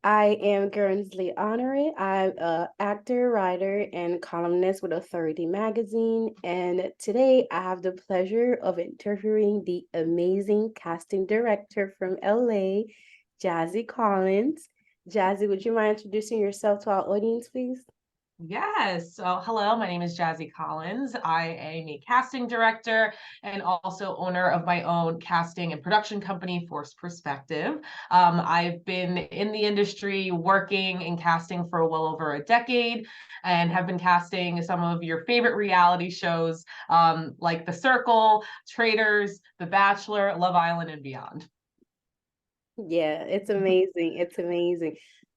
I am currently honorary. I'm an actor, writer, and columnist with Authority Magazine. And today I have the pleasure of interviewing the amazing casting director from LA, Jazzy Collins. Jazzy, would you mind introducing yourself to our audience, please? Yes. So, hello, my name is Jazzy Collins. I am a casting director and also owner of my own casting and production company, Forced Perspective. I've been in the industry working in casting for well over a decade and have been casting some of your favorite reality shows like The Circle, Traitors, The Bachelor, Love Island, and beyond. Yeah, it's amazing. It's amazing.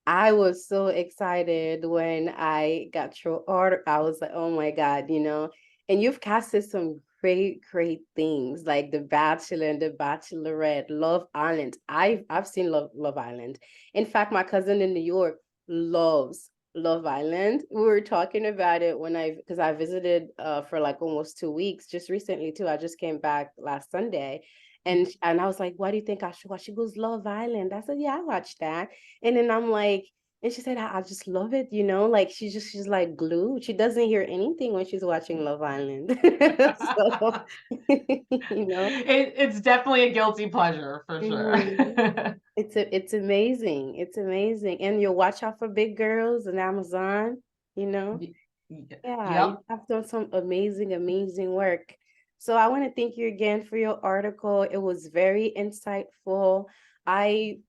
I was so excited when I got your order. I was like, oh my God, and you've casted some great, great things like The Bachelor and The Bachelorette, Love Island. I've seen Love Island. In fact, my cousin in New York loves Love Island. We were talking about it because I visited for like almost 2 weeks just recently too. I just came back last Sunday and I was like, "Why do you think I should watch?" She goes, "Love Island." I said, "Yeah, I watched that." And then I'm like, and she said, I just love it, like she's like glued. She doesn't hear anything when she's watching Love Island." So, you know, It's definitely a guilty pleasure for mhm. sure. It's amazing. It's amazing. And you watch out for big girls and Amazon, you know. Y- Yeah, you Yep. have done some amazing, amazing work. So I want to thank you again for your article. It was very insightful. I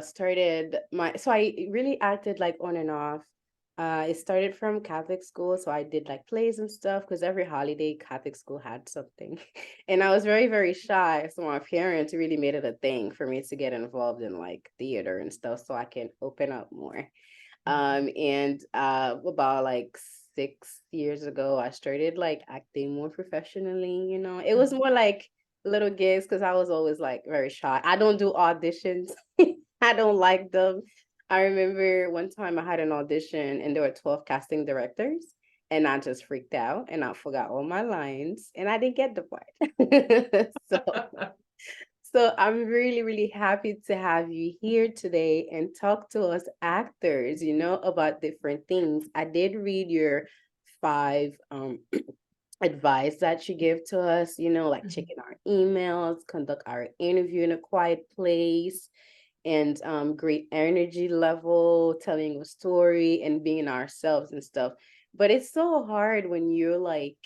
started I really acted like on and off. It started from Catholic school, so I did like plays and stuff because every holiday Catholic school had something. And I was very, very shy. So my parents really made it a thing for me to get involved in like theater and stuff so I can open up more. And about like 6 years ago, I started like acting more professionally, It was more like little gigs because I was always like very shy. I don't do auditions. I don't like them. I remember one time I had an audition and there were 12 casting directors and I just freaked out and I forgot all my lines and I didn't get the part. So I'm really, really happy to have you here today and talk to us actors, about different things. I did read your five advice that you give to us, like checking our emails, conduct our interview in a quiet place, and great energy level, telling a story and being ourselves and stuff. But it's so hard when you're like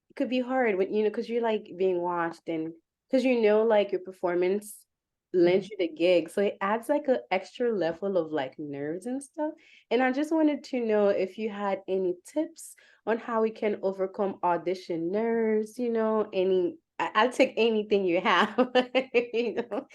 it could be hard when because you're like being watched and because like your performance lends you the gig, so it adds like an extra level of like nerves and stuff. And I just wanted to know if you had any tips on how we can overcome audition nerves. I'll take anything you have. you know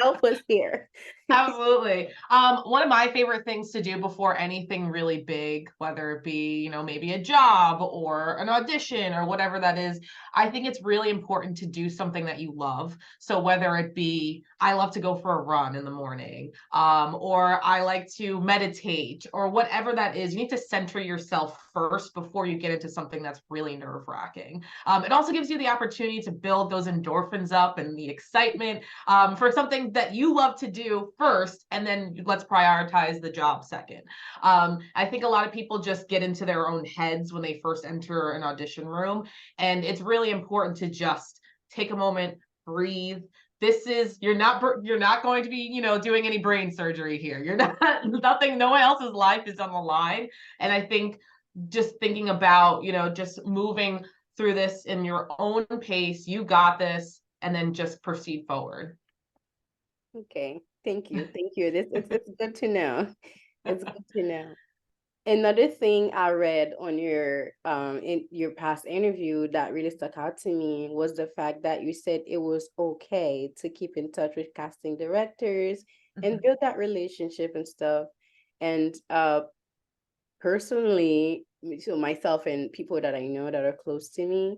Help us here. Absolutely. One of my favorite things to do before anything really big, whether it be, maybe a job or an audition or whatever that is, I think it's really important to do something that you love. So whether it be, I love to go for a run in the morning, or I like to meditate or whatever that is, you need to center yourself first before you get into something that's really nerve-wracking. It also gives you the opportunity to build those endorphins up and the excitement for something that you love to do first, and then let's prioritize the job second. I think a lot of people just get into their own heads when they first enter an audition room, and it's really important to just take a moment, breathe. This is you're not going to be doing any brain surgery here. You're not nothing. No one else's life is on the line, and I think just thinking about just moving through this in your own pace. You got this, and then just proceed forward. Okay, thank you, thank you. It's good to know. It's good to know. Another thing I read on your in your past interview that really stuck out to me was the fact that you said it was okay to keep in touch with casting directors and build that relationship and stuff. And personally, so myself and people that I know that are close to me,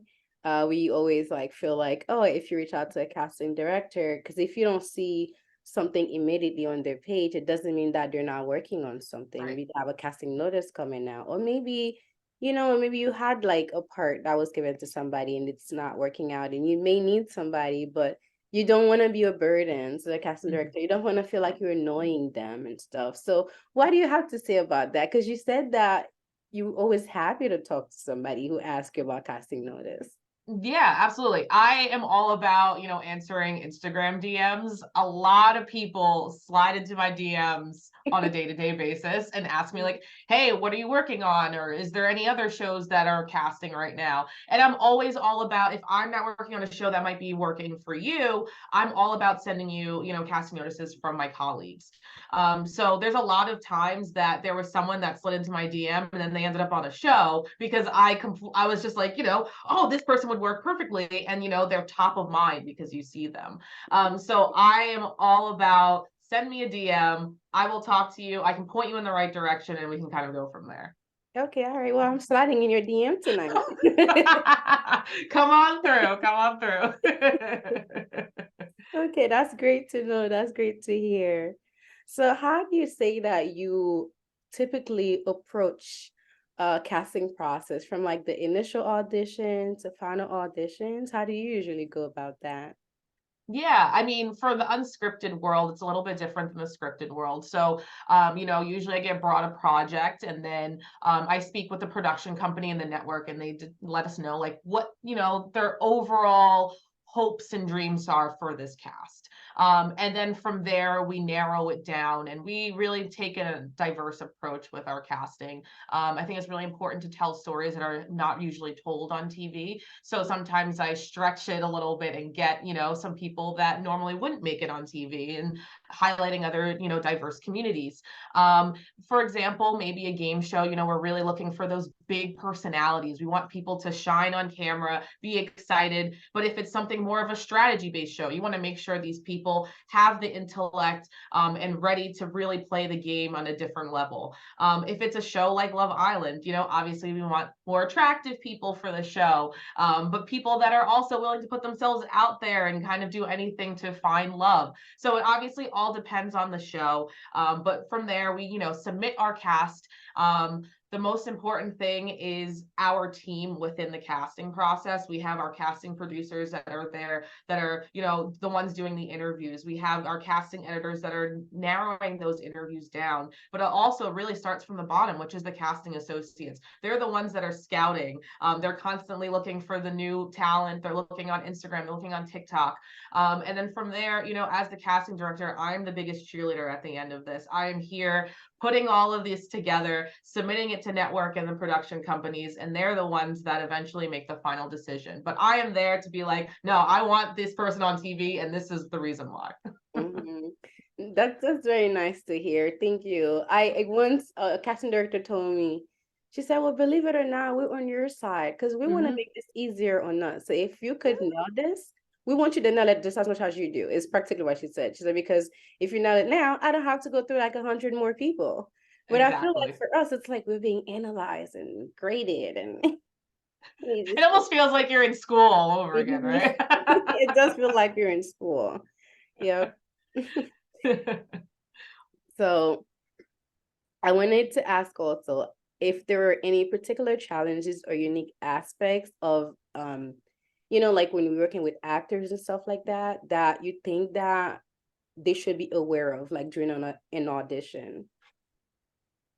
we always like feel like, oh, if you reach out to a casting director, because if you don't see something immediately on their page, it doesn't mean that they're not working on something. Right. Maybe they have a casting notice coming out, or maybe, maybe you had like a part that was given to somebody and it's not working out, and you may need somebody, but you don't want to be a burden to the casting Mhm. director. You don't want to feel like you're annoying them and stuff. So what do you have to say about that? Because you said that you're always happy to talk to somebody who asks you about casting notice. Yeah, absolutely. I am all about, answering Instagram DMs. A lot of people slide into my DMs on a day-to-day basis and ask me like, "Hey, what are you working on?" or "Is there any other shows that are casting right now?" And I'm always all about, if I'm not working on a show that might be working for you, I'm all about sending you, casting notices from my colleagues. So there's a lot of times that there was someone that slid into my DM and then they ended up on a show because I was just like, oh, this person would work perfectly, and they're top of mind because you see them. So I am all about, send me a DM. I will talk to you. I can point you in the right direction, and we can kind of go from there. Okay, all right. Well, I'm sliding in your DM tonight. Come on through. Come on through. Okay, that's great to know. That's great to hear. So how do you say that you typically approach casting process from like the initial audition to final auditions? How do you usually go about that? Yeah, I mean, for the unscripted world, it's a little bit different than the scripted world. So, usually I get brought a project, and then I speak with the production company and the network, and they let us know like what their overall hopes and dreams are for this cast. And then from there, we narrow it down, and we really take a diverse approach with our casting. I think it's really important to tell stories that are not usually told on TV. So sometimes I stretch it a little bit and get, some people that normally wouldn't make it on TV, and highlighting other, diverse communities. Um, for example, maybe a game show, we're really looking for those big personalities. We want people to shine on camera, be excited. But if it's something more of a strategy based show, you want to make sure these people have the intellect, and ready to really play the game on a different level. If it's a show like Love Island, obviously we want more attractive people for the show, but people that are also willing to put themselves out there and kind of do anything to find love. So it obviously all depends on the show. But from there, we, submit our cast. The most important thing is our team within the casting process. We have our casting producers that are there, that are, the ones doing the interviews. We have our casting editors that are narrowing those interviews down. But it also really starts from the bottom, which is the casting associates. They're the ones that are scouting. They're constantly looking for the new talent. They're looking on Instagram, they're looking on TikTok. And then from there, as the casting director, I'm the biggest cheerleader at the end of this. I am here putting all of this together, submitting it to network and the production companies, and they're the ones that eventually make the final decision. But I am there to be like, no, I want this person on TV, and this is the reason why. Mhm. That's very nice to hear. Thank you. I once a casting director told me, she said, "Well, believe it or not, we're on your side because we want to Mm-hmm. make this easier on us. So if you could nail this, we want you to nail it just as much as you do." It's practically what she said. She said, because if you nail it now, I don't have to go through like 100 more people. But I feel like Exactly. for us, it's like we're being analyzed and graded, and we It just almost feels like you're in school all over again, Mhm. right? It does feel like you're in school. Yep. So I wanted to ask also if there were any particular challenges or unique aspects of like when we're working with actors and stuff like that, that you think that they should be aware of, like during an audition.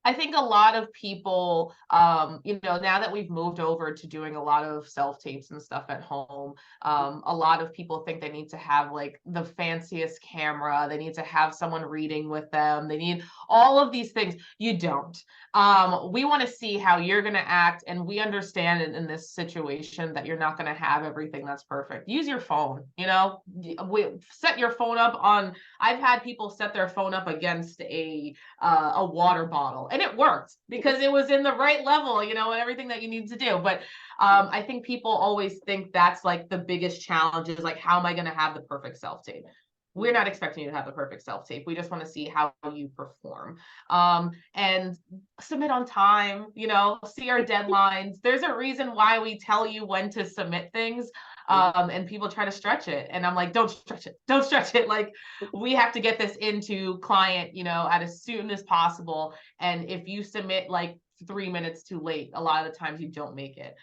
I think a lot of people, now that we've moved over to doing a lot of self tapes and stuff at home, a lot of people think they need to have like the fanciest camera. They need to have someone reading with them. They need all of these things. You don't. We want to see how you're going to act, and we understand in this situation that you're not going to have everything that's perfect. Use your phone. Set your phone up on. I've had people set their phone up against a water bottle, and it worked because it was in the right level, and everything that you need to do. But I think people always think that's like the biggest challenge, is like, how am I going to have the perfect self tape? We're not expecting you to have the perfect self tape. We just want to see how you perform, and submit on time. See our deadlines. There's a reason why we tell you when to submit things, and people try to stretch it, and I'm like, don't stretch it, don't stretch it. Like, we have to get this into client, at as soon as possible. And if you submit like 3 minutes too late, a lot of the times you don't make it.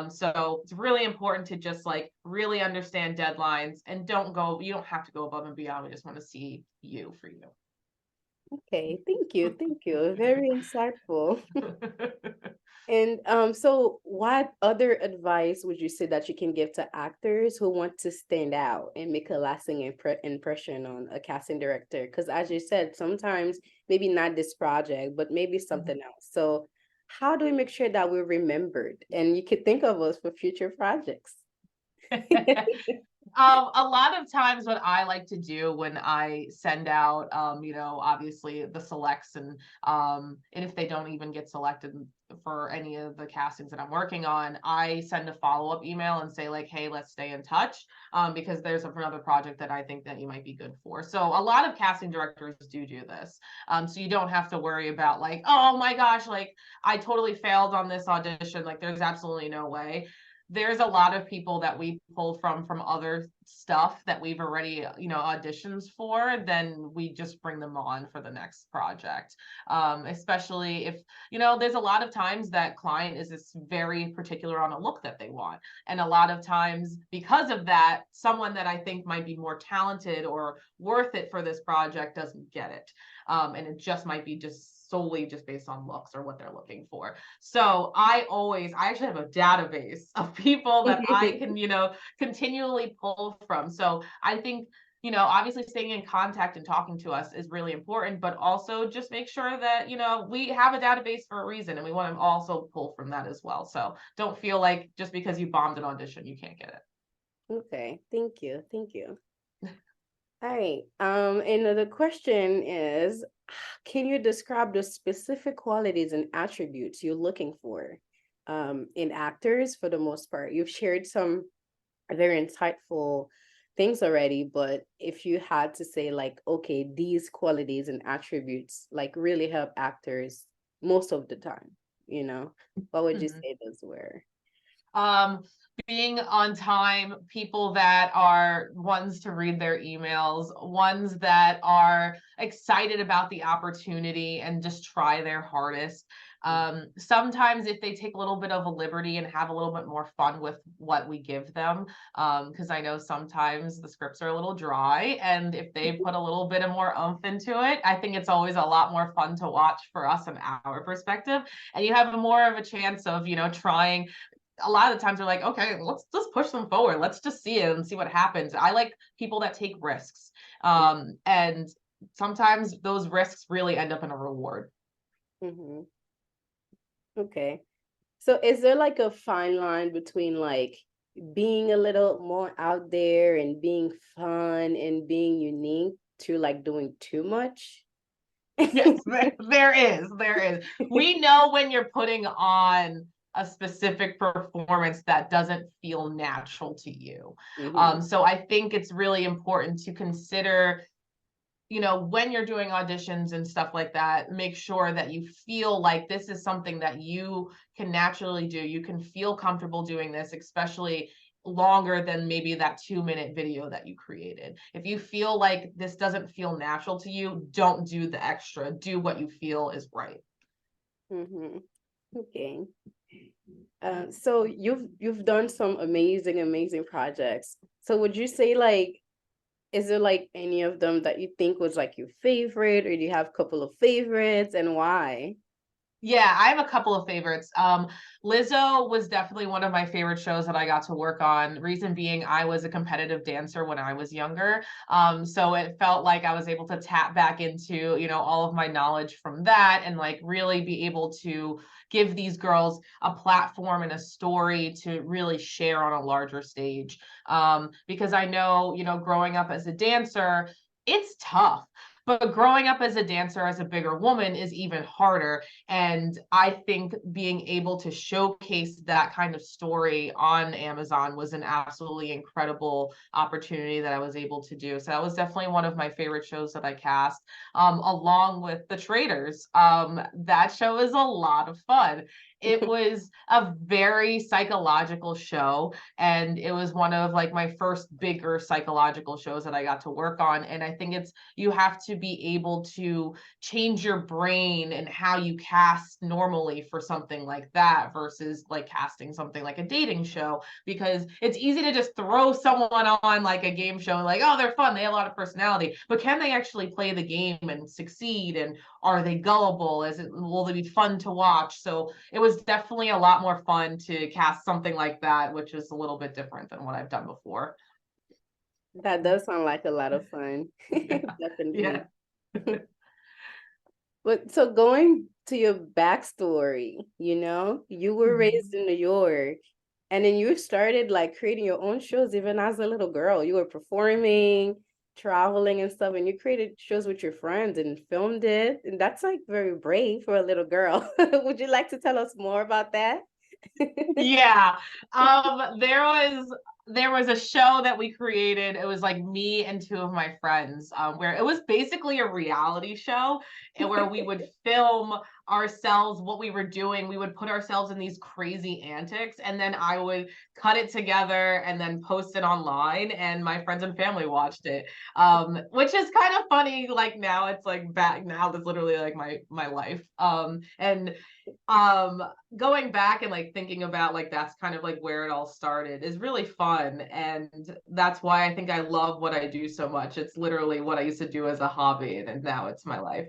So it's really important to just like really understand deadlines and you don't have to go above and beyond. We just want to see you for you. Okay, thank you, thank you. Very insightful. And so what other advice would you say that you can give to actors who want to stand out and make a lasting impression on a casting director? Because as you said, sometimes maybe not this project, but maybe something else. So how do we make sure that we're remembered and you could think of us for future projects? A lot of times what I like to do when I send out, obviously the selects and if they don't even get selected for any of the castings that I'm working on, I send a follow-up email and say like, hey, let's stay in touch because there's another project that I think that you might be good for. So a lot of casting directors do this. So you don't have to worry about like, oh my gosh, like I totally failed on this audition. Like there's absolutely no way. There's a lot of people that we pull from other stuff that we've already auditions for, then we just bring them on for the next project. Especially if there's a lot of times that client is this very particular on a look that they want, and a lot of times because of that, someone that I think might be more talented or worth it for this project doesn't get it. And it just might be just solely just based on looks or what they're looking for. So I actually have a database of people that I can, continually pull from. So I think, obviously staying in contact and talking to us is really important, but also just make sure that, we have a database for a reason and we want to also pull from that as well. So don't feel like just because you bombed an audition, you can't get it. Okay, thank you, thank you. All right. And the question is, can you describe the specific qualities and attributes you're looking for in actors for the most part? You've shared some very insightful things already, but if you had to say like, okay, these qualities and attributes like really help actors most of the time, what would you Mhm. say those were? Um, Being on time, people that are ones to read their emails, ones that are excited about the opportunity and just try their hardest. Sometimes if they take a little bit of a liberty and have a little bit more fun with what we give them, because I know sometimes the scripts are a little dry, and if they put a little bit of more oomph into it, I think it's always a lot more fun to watch for us and our perspective. And you have more of a chance of, trying. A lot of the times they're like, okay, let's just push them forward. Let's just see it and see what happens. I like people that take risks. And sometimes those risks really end up in a reward. Mm-hmm. Okay. So is there like a fine line between like being a little more out there and being fun and being unique to like doing too much? Yes, there is. There is. We know when you're putting on a specific performance that doesn't feel natural to you. Mm-hmm. So I think it's really important to consider when you're doing auditions and stuff like that, make sure that you feel like this is something that you can naturally do. You can feel comfortable doing this, especially longer than maybe that 2-minute video that you created. If you feel like this doesn't feel natural to you, don't do the extra. Do what you feel is right. Mm-hmm. Okay. So you've done some amazing projects. So would you say like, is there like any of them that you think was like your favorite, or do you have a couple of favorites and why? Yeah, I have a couple of favorites. Lizzo was definitely one of my favorite shows that I got to work on. Reason being, I was a competitive dancer when I was younger. So it felt like I was able to tap back into, all of my knowledge from that and like really be able to give these girls a platform and a story to really share on a larger stage. Because I know, growing up as a dancer, it's tough. But growing up as a dancer, as a bigger woman, is even harder. And I think being able to showcase that kind of story on Amazon was an absolutely incredible opportunity that I was able to do. So that was definitely one of my favorite shows that I cast, along with The Traders. That show is a lot of fun. It was a very psychological show, and it was one of like my first bigger psychological shows that I got to work on. And I think it's you have to be able to change your brain and how you cast normally for something like that versus like casting something like a dating show, because it's easy to just throw someone on like a game show and like, oh, they're fun, they have a lot of personality, but can they actually play the game and succeed? And are they gullible? Will they be fun to watch? So it was definitely a lot more fun to cast something like that, which is a little bit different than what I've done before. That does sound like a lot of fun. Yeah. Yeah. Definitely. But so going to your backstory, you were raised in New York and then you started like creating your own shows even as a little girl. You were performing, traveling and stuff, and you created shows with your friends and filmed it. And that's like very brave for a little girl. Would you like to tell us more about that? Yeah. There was a show that we created. It was like me and two of my friends, where it was basically a reality show, and where we would film ourselves what we were doing. We would put ourselves in these crazy antics, and then I would cut it together and then post it online, and my friends and family watched it. Which is kind of funny. Like now it's like back now that's literally like my life. And um going back and like thinking about like that's kind of like where it all started is really fun, and that's why I think I love what I do so much. It's literally what I used to do as a hobby, and now it's my life.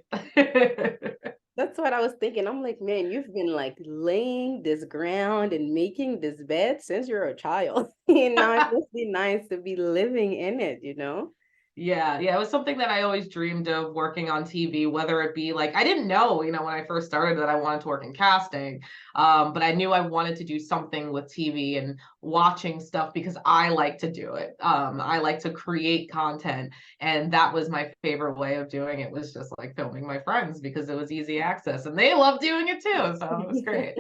That's what I was thinking. I'm like, man, you've been like laying this ground and making this bed since you're a child. And now it must be nice to be living in it? Yeah, yeah, it was something that I always dreamed of working on TV, whether it be like I didn't know, when I first started that I wanted to work in casting. But I knew I wanted to do something with TV and watching stuff because I like to do it. I like to create content, and that was my favorite way of doing it, was just like filming my friends because it was easy access and they love doing it too. So it was great.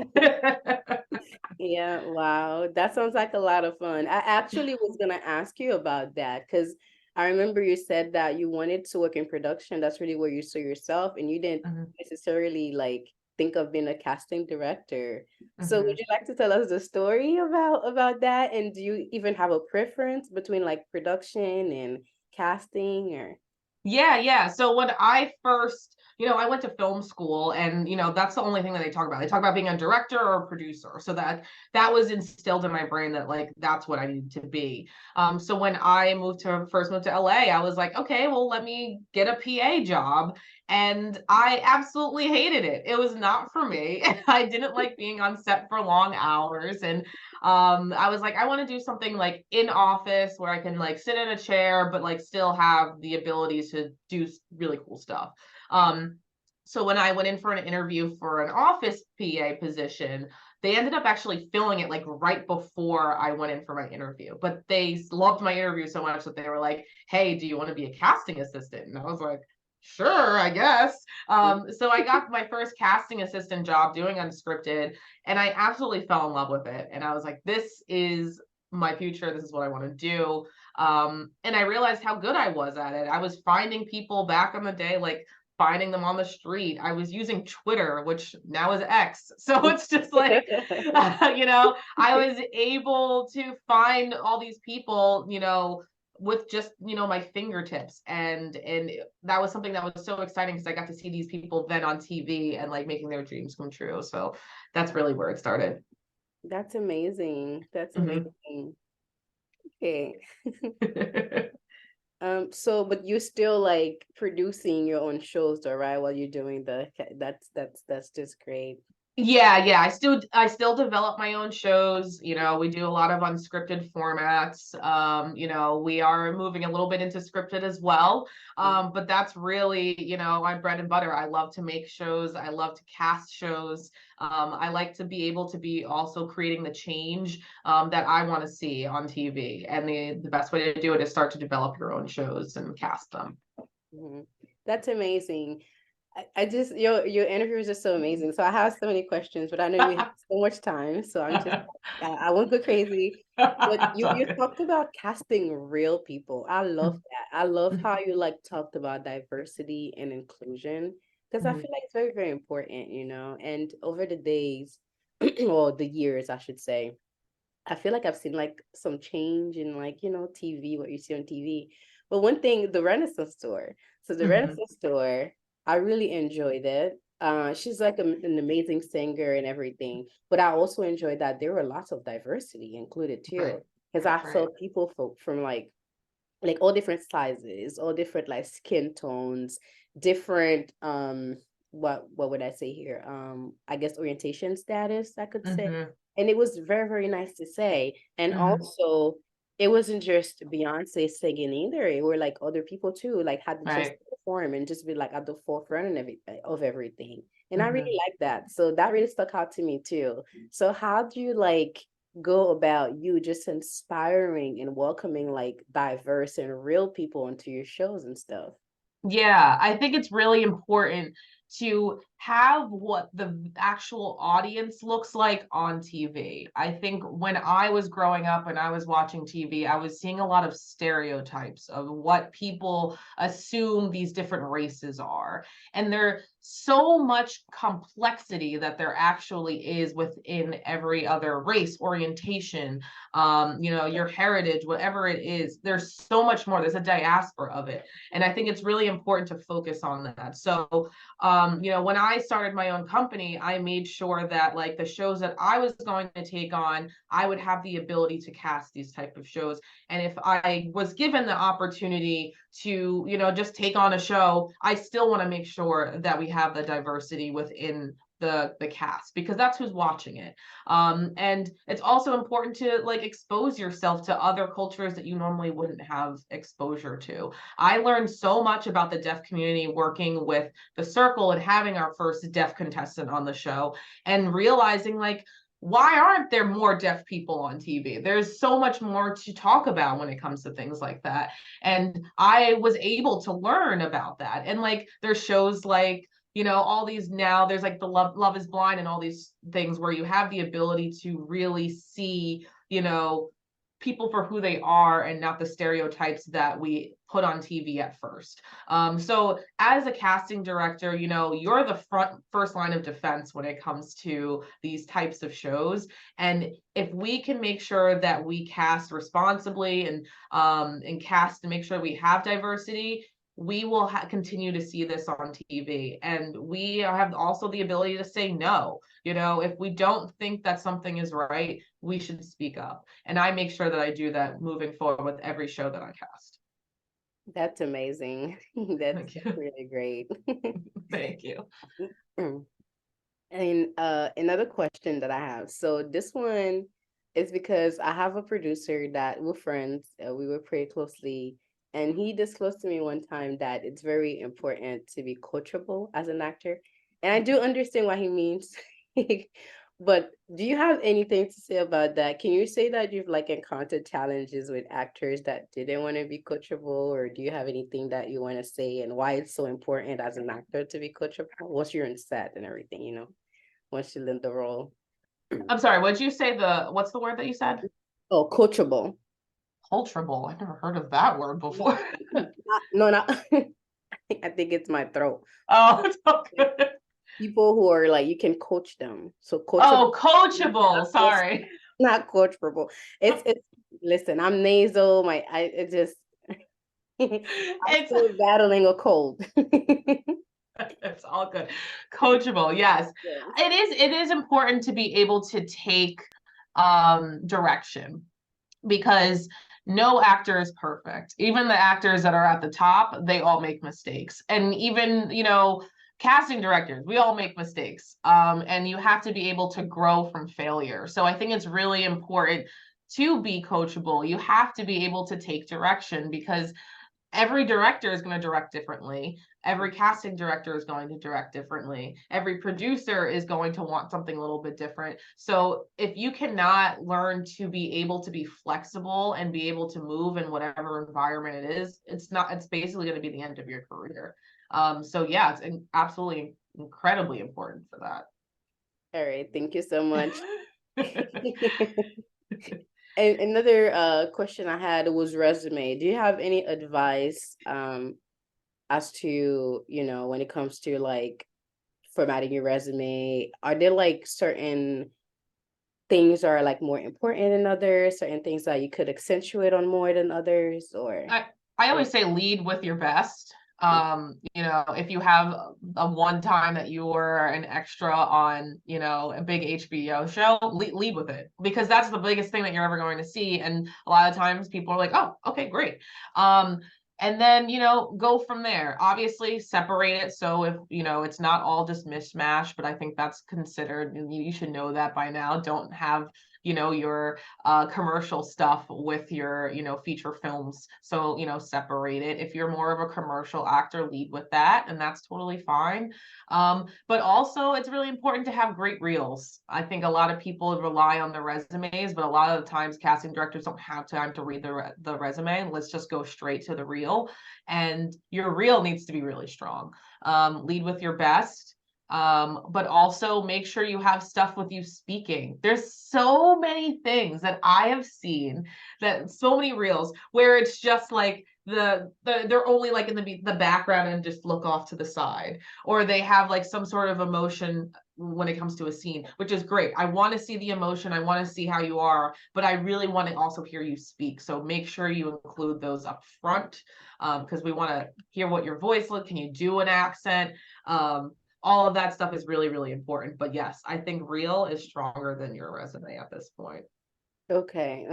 Yeah, wow. That sounds like a lot of fun. I actually was gonna ask you about that because I remember you said that you wanted to work in production. That's really where you saw yourself, and you didn't Mhm, necessarily like think of being a casting director. So would mhm. you like to tell us the story about that? And do you even have a preference between like production and casting or? Yeah, yeah. So when I first, I went to film school, and that's the only thing that they talk about. They talk about being a director or a producer. So that was instilled in my brain that like that's what I need to be. So when I first moved to LA, I was like, okay, well, let me get a PA job. And I absolutely hated it. It was not for me. I didn't like being on set for long hours. And I was like, I want to do something like in office where I can like sit in a chair but like still have the abilities to do really cool stuff. So when I went in for an interview for an office PA position, they ended up actually filling it like right before I went in for my interview, but they loved my interview so much that they were like, hey, do you want to be a casting assistant? And I was like, sure, I guess. So I got my first casting assistant job doing unscripted, and I absolutely fell in love with it. And I was like, this is my future. This is what I want to do. And I realized how good I was at it. I was finding people back in the day, like finding them on the street. I was using Twitter, which now is X. So it's just like, I was able to find all these people, with just my fingertips, and that was something that was so exciting because I got to see these people then on TV and like making their dreams come true. So that's really where it started. That's amazing. That's Mhm. amazing. Okay. So but you're still like producing your own shows though, right? While you're doing that's just great. Yeah, yeah. I still develop my own shows. We do a lot of unscripted formats. We are moving a little bit into scripted as well. But that's really, my bread and butter. I love to make shows. I love to cast shows. I like to be able to be also creating the change that I want to see on TV. And the best way to do it is start to develop your own shows and cast them. Mhm. That's amazing. I just your interview is just so amazing. So I have so many questions, but I know we have so much time, so I won't go crazy. But It's all you good. talked about casting real people. I love that. I love how you like talked about diversity and inclusion because I Mhm. feel like it's very, very important. And over the days, or the years, I should say, I feel like I've seen like some change in like, TV, what you see on TV. But one thing, the Renaissance store. So the Mhm. Renaissance store, I really enjoyed it. She's like an amazing singer and everything. But I also enjoyed that there were lots of diversity included too. Right. Because I saw Right. people from like all different sizes, all different like skin tones, different what would I say here? I guess orientation status, I could say. Mhm. And it was very, very nice to say. And Mhm. also it wasn't just Beyonce singing either. It were like other people too, like had the chance to Right. perform and just be like at the forefront and everything of everything. And I really Mhm. like that. So that really stuck out to me too. So how do you like go about you just inspiring and welcoming like diverse and real people into your shows and stuff? Yeah, I think it's really important to have what the actual audience looks like on TV. I think when I was growing up and I was watching TV, I was seeing a lot of stereotypes of what people assume these different races are. And there's so much complexity that there actually is within every other race, orientation, your heritage, whatever it is. There's so much more. There's a diaspora of it. And I think it's really important to focus on that. So, when I started my own company, I made sure that like the shows that I was going to take on, I would have the ability to cast these type of shows. And if I was given the opportunity to, just take on a show, I still want to make sure that we have the diversity within the cast because that's who's watching it. And it's also important to like expose yourself to other cultures that you normally wouldn't have exposure to. I learned so much about the deaf community working with the circle and having our first deaf contestant on the show and realizing like why aren't there more deaf people on TV? There's so much more to talk about when it comes to things like that. And I was able to learn about that. And like there's shows like all these now there's like the Love is Blind and all these things where you have the ability to really see, people for who they are and not the stereotypes that we put on TV at first. So as a casting director, you're the first line of defense when it comes to these types of shows. And if we can make sure that we cast responsibly and cast to make sure we have diversity, we will continue to see this on TV. And we have also the ability to say no. If we don't think that something is right, we should speak up. And I make sure that I do that moving forward with every show that I cast. That's amazing. That's Thank that's you. really great. Thank you. And another question that I have. So this one is because I have a producer that we're friends. We work pretty closely, and he disclosed to me one time that it's very important to be coachable as an actor. And I do understand what he means. But do you have anything to say about that? Can you say that you've like encountered challenges with actors that didn't want to be coachable, or do you have anything that you want to say and why it's so important as an actor to be coachable once you're in set and everything, once you learn the role? I'm sorry, what did you say? What's the word that you said? Oh, coachable. Culturable. I've never heard of that word No, before. no, not. I think it's my throat. Oh, it's all Like good. people who are like you can coach them. So coachable, Oh, coachable. Sorry. not coachable. It's. Listen, I'm nasal. I it just. I'm It's still battling a cold. it's all good. Coachable, yes. Yes. It is important to be able to take direction because no actor is perfect. Even the actors that are at the top, they all make mistakes. And even, casting directors, we all make mistakes. And you have to be able to grow from failure. So I think it's really important to be coachable. You have to be able to take direction because every director is going to direct differently. Every casting director is going to direct differently. Every producer is going to want something a little bit different. So if you cannot learn to be able to be flexible and be able to move in whatever environment it is, it's basically going to be the end of your career. So yeah, it's absolutely incredibly important for All right. Thank you so much. that. And another question I had was resume. Do you have any advice as to, when it comes to like formatting your resume? Are there like certain things are like more important than others, certain things that you could accentuate on more than others, or I always say lead with your best. You know, if you have a one time that you were an extra on, you know, a big HBO show, lead with it, because that's the biggest thing that you're ever going to see. And a lot of times people are like, oh, okay, great. And then, you know, go from there. Obviously, separate it. So if, you know, it's not all just mishmash, but I think that's considered, you should know that by now. Don't have, you know, your commercial stuff with your, you know, feature films. So, you know, separate it. If you're more of a commercial actor, lead with that, and that's totally fine. But also, it's really important to have great reels. I think a lot of people rely on the resumes, but a lot of the times casting directors don't have time to read the resume. Let's just go straight to the reel, and your reel needs to be really strong. Lead with your best, but also make sure you have stuff with you speaking. There's so many things that I have seen, that so many reels where it's just like they're only like in the background and just look off to the side, or they have like some sort of emotion when it comes to a scene, which is great. I want to see the emotion, I want to see how you are, but I really want to also hear you speak. So make sure you include those up front, because we want to hear what your voice look. Can you do an accent? All of that stuff is really, really important. But yes, I think reel is stronger than your resume at this point. okay,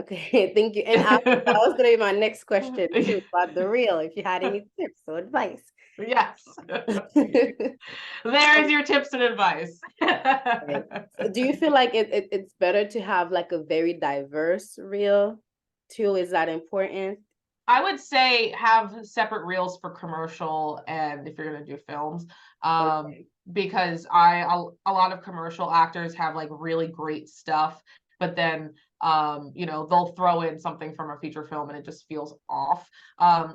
thank you. And that was gonna be my next question too, about the reel, if you had any tips or advice. Yes. There's your tips and advice. Okay. So do you feel like it's better to have like a very diverse reel too? Is that important? I would say have separate reels for commercial and if you're going to do films. Okay. Because a lot of commercial actors have like really great stuff, but then you know, they'll throw in something from a feature film and it just feels off.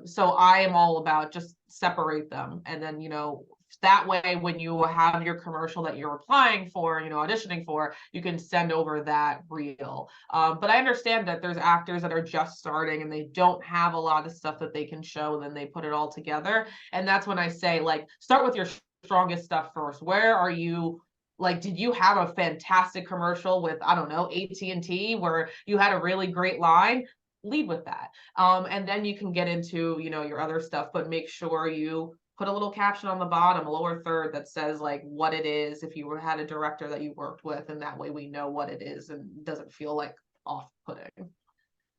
So I am all about just separate them, and then, you know, that way when you have your commercial that you're applying for, you know, auditioning for, you can send over that reel. But I understand that there's actors that are just starting and they don't have a lot of stuff that they can show, and then they put it all together. And that's when I say, like, start with your strongest stuff first. Where are you, like, did you have a fantastic commercial with, I don't know, AT&T, where you had a really great line? Lead with that. And then you can get into, you know, your other stuff, but make sure you put a little caption on the bottom, a lower third, that says like what it is, if you had a director that you worked with, and that way we know what it is and doesn't feel like off-putting.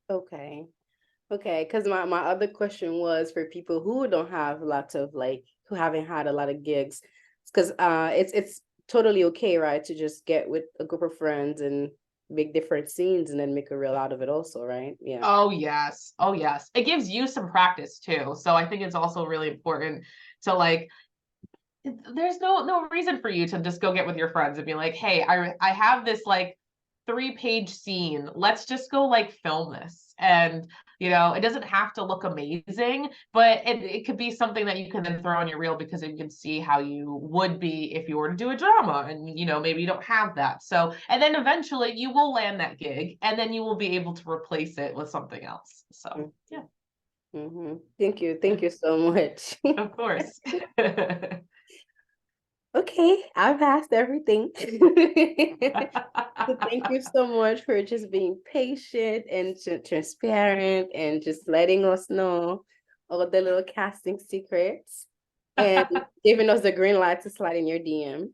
Okay. Okay, because my other question was for people who don't have lots of like, who haven't had a lot of gigs, because it's totally okay, right, to just get with a group of friends and make different scenes and then make a reel out of it also, right? Yeah. Oh yes. Oh yes. It gives you some practice too. So I think it's also really important to like, there's no reason for you to just go get with your friends and be like, hey, I have this like 3-page scene. Let's just go like film this. And you know, it doesn't have to look amazing, but it could be something that you can then throw on your reel, because you can see how you would be if you were to do a drama, and you know, maybe you don't have that. So, and then eventually you will land that gig, and then you will be able to replace it with something else. So yeah. Thank you so much. Of course. Okay, I've asked everything. So thank you so much for just being patient and transparent and just letting us know all the little casting secrets and giving us the green light to slide in your DM.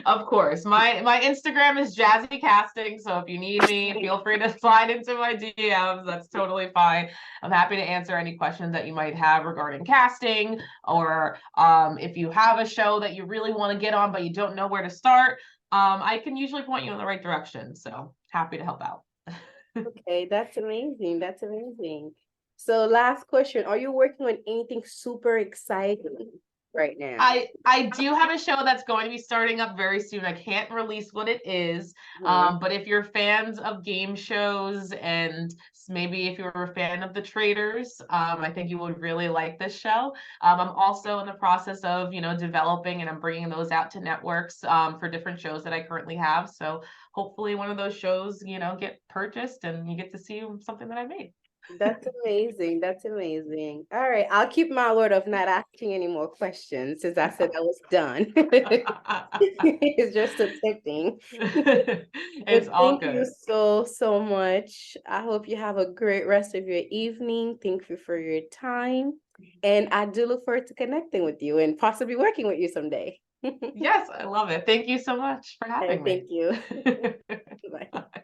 Of course. My Instagram is Jazzy Casting. So if you need me, feel free to slide into my DMs. That's totally fine. I'm happy to answer any questions that you might have regarding casting, or if you have a show that you really want to get on but you don't know where to start. I can usually point you in the right direction. So happy to help out. Okay, that's amazing. That's amazing. So last question, are you working on anything super exciting right now? I do have a show that's going to be starting up very soon. I can't release what it is, Mhm. but if you're fans of game shows, and maybe if you're a fan of The Traders, I think you would really like this show. I'm also in the process of, you know, developing, and I'm bringing those out to networks for different shows that I currently have. So hopefully one of those shows, you know, get purchased and you get to see something that I made. That's amazing. That's amazing. All right. I'll keep my word of not asking any more questions since I said I was done. It's just a tipping. It's But all thank you good. so, so much. I hope you have a great rest of your evening. Thank you for your time. And I do look forward to connecting with you and possibly working with you someday. Yes, I love it. Thank you so much for having me. Thank you. Bye. Bye.